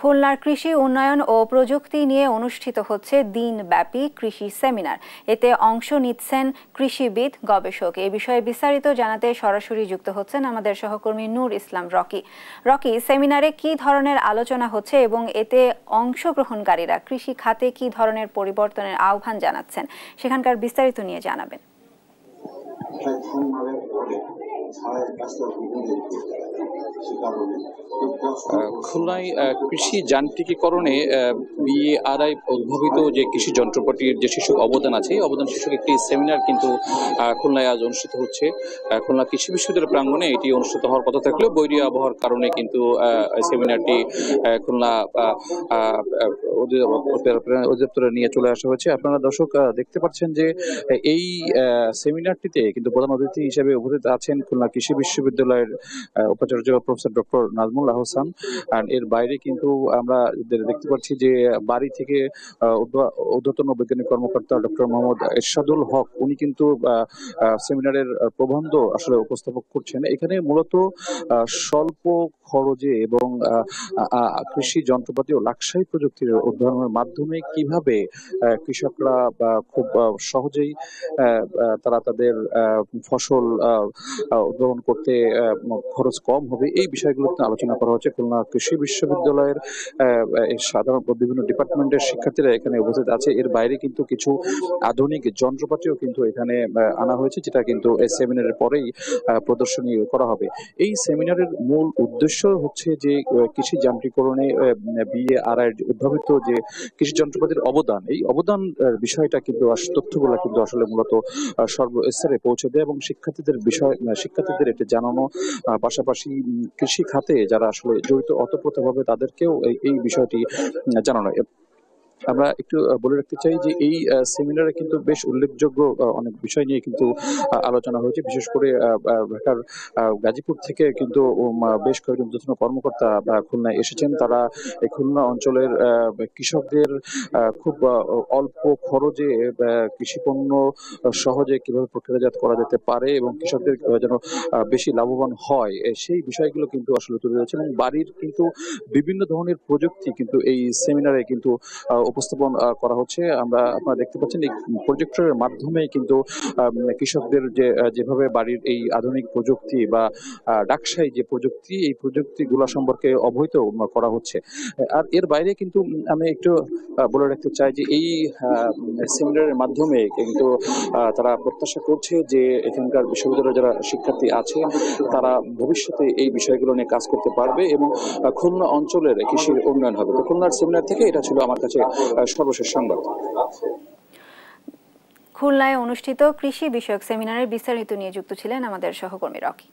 খুলনার কৃষি উন্নয়ন ও প্রযুক্তি নিয়ে অনুষ্ঠিত হচ্ছে দিনব্যাপী কৃষি সেমিনার। এতে অংশ নিচ্ছেন কৃষিবিদ, গবেষক। এ বিষয়ে বিস্তারিত জানাতে সরাসরি যুক্ত হচ্ছেন আমাদের সহকর্মী নূর ইসলাম রকি। সেমিনারে কি ধরনের আলোচনা হচ্ছে এবং এতে অংশগ্রহণকারীরা কৃষি খাতে কি ধরনের পরিবর্তনের আহ্বান জানাচ্ছেন, সেখানকার বিস্তারিত নিয়ে জানাবেন। খুলনায় কৃষি যান্ত্রিকীকরণে বিএআরআই উদ্ভাবিত যে কৃষি যন্ত্রপাতির যে শীর্ষক অবদান আছে, এই অবদান শীর্ষক একটি সেমিনার কিন্তু খুলনায় আজ অনুষ্ঠিত হচ্ছে। খুলনা কৃষি বিশ্ববিদ্যালয়ের প্রাঙ্গণে এটি অনুষ্ঠিত হওয়ার কথা থাকলেও বৈরী আবহাওয়ার কারণে কিন্তু সেমিনারটি খুলনা অধিদপ্তরে নিয়ে চলে আসা হয়েছে। আপনারা দর্শক দেখতে পাচ্ছেন যে এই সেমিনারটিতে কিন্তু প্রধান অতিথি হিসেবে উপস্থিত আছেন খুলনা কৃষি বিশ্ববিদ্যালয়ের উপাচার্য প্রফেসর ডক্টর নাজমুল আহসান। আর এর বাইরে কিন্তু আমরা দেখতে পাচ্ছি যে বাড়ি থেকে ঊর্ধ্বতন বৈজ্ঞানিক কর্মকর্তা ডক্টর মোহাম্মদ এরশাদুল হক, উনি কিন্তু সেমিনারের প্রবন্ধ আসলে উপস্থাপক করছেন। এখানে মূলত স্বল্প খরচে এবং কৃষি যন্ত্রপাতি ও লাক্সাই প্রযুক্তির উদ্ভাবনের মাধ্যমে কিভাবে কৃষকরা খুব সহজেই তারা তাদের ফসল উদ্ভাবন করতে খরচ কম হবে, এই বিষয়গুলো আলোচনা করা হচ্ছে। খুলনা কৃষি বিশ্ববিদ্যালয়ের সাধারণ বিভিন্ন ডিপার্টমেন্টের শিক্ষার্থীরা এখানে উপস্থিত আছে। এর বাইরে কিন্তু কিছু আধুনিক যন্ত্রপাতিও কিন্তু এখানে আনা হয়েছে, যেটা কিন্তু এই সেমিনারের পরেই প্রদর্শনী করা হবে। এই সেমিনারের মূল উদ্দেশ্য হচ্ছে যে কৃষি যান্ত্রিকরণে বিএআরআই উদ্ভাবিত যে কৃষি যন্ত্রপাতির অবদান, এই অবদান বিষয়টা কিন্তু তথ্যগুলো কিন্তু আসলে মূলত সর্বস্তরে পৌঁছে দেয় এবং শিক্ষার্থীদের এটি জানানো, পাশাপাশি কৃষি খাতে যারা আসলে জড়িত ওতপ্রোতভাবে তাদেরকেও এই বিষয়টি জানানো। আমরা একটু বলে রাখতে চাই যে এই সেমিনারে কিন্তু বেশ উল্লেখযোগ্য অনেক বিষয় নিয়ে কিন্তু আলোচনা হয়েছে। বিশেষ করে ঢাকার গাজীপুর থেকে কিন্তু বেশ কয়েকজন ঊর্ধ্বতন কর্মকর্তা খুলনায় এসেছেন। তারা এই খুলনা অঞ্চলের কৃষকদের খুব অল্প খরচে কৃষি পণ্য সহজে কিভাবে প্রক্রিয়াজাত করা যেতে পারে এবং কৃষকদের যেন বেশি লাভবান হয়, সেই বিষয়গুলো কিন্তু আসলে তুলে ধরেছে। এবং বাড়ির কিন্তু বিভিন্ন ধরনের প্রযুক্তি কিন্তু এই সেমিনারে কিন্তু উপস্থাপন করা হচ্ছে। আপনারা দেখতে পাচ্ছেন এই প্রজেক্টরের মাধ্যমে কিন্তু কৃষকদের যেভাবে বাড়ির এই আধুনিক প্রযুক্তি বা ডাকসাই যে প্রযুক্তি, এই প্রযুক্তিগুলো সম্পর্কে অবহিত করা হচ্ছে। আর এর বাইরে কিন্তু আমি একটু বলে রাখতে চাই যে এই সেমিনারের মাধ্যমে কিন্তু তারা প্রত্যাশা করছে যে এখানকার বিশ্ববিদ্যালয়ের যারা শিক্ষার্থী আছে তারা ভবিষ্যতে এই বিষয়গুলো নিয়ে কাজ করতে পারবে এবং খুলনা অঞ্চলের কৃষির উন্নয়ন হবে। তো খুলনার সেমিনার থেকে এটা ছিল আমার কাছে সর্বশেষ সংবাদ। খুলনায় অনুষ্ঠিত কৃষি বিষয়ক সেমিনারের বিস্তারিত নিয়ে যুক্ত ছিলেন আমাদের সহকর্মী রকি।